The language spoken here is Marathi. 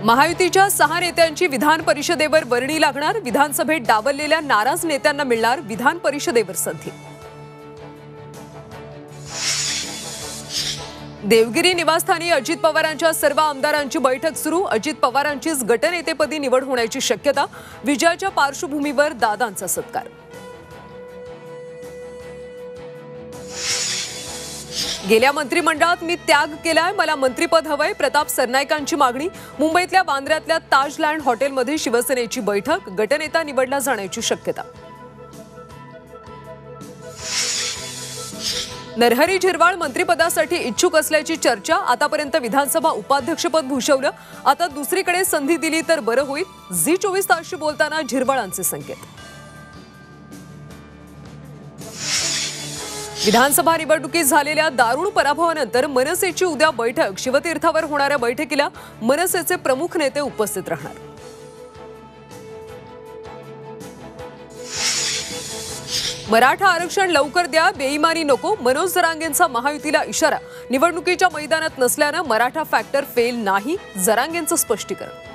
महायुतीच्या 6 नेत्यांची विधान परिषदेवर वर्णी लागणार। विधानसभेत डावललेल्या नाराज नेत्यांना मिळणार विधान परिषदेवर संधी। देवगिरी निवासस्थानी अजित पवारांच्या सर्व आमदारांची बैठक सुरू। अजित पवारांचीच गटनेतेपदी निवड होण्याची शक्यता। विजयाच्या पार्श्वभूमीवर दादांचा सत्कार। गेल्या मंत्रिमंडळात मी त्याग केलाय, मला मंत्रिपद हवंय। प्रताप सरनाईकांची मागणी। मुंबईतल्या बांद्र्यातल्या ताजलँड हॉटेलमध्ये शिवसेनेची बैठक। गटनेता निवडला जाण्याची शक्यता। नरहरी झिरवाळ मंत्रिपदासाठी इच्छुक असल्याची चर्चा। आतापर्यंत विधानसभा उपाध्यक्षपद भूषवलं, आता दुसरीकडे संधी दिली तर बरं होईल। झी24 तासशी बोलताना झिरवाळांचे संकेत। विधानसभा निवडणुकीत झालेल्या दारुण पराभवानंतर मनसेची उद्या बैठक। शिवतीर्थावर होणाऱ्या बैठकीला मनसेचे प्रमुख नेते उपस्थित राहणार। मराठा आरक्षण लवकर द्या, बेईमानी नको। मनोज जरांगेंचा महायुतीला इशारा। निवडणुकीच्या मैदानात नसल्यानं मराठा फॅक्टर फेल नाही, जरांगेंचं स्पष्टीकरण।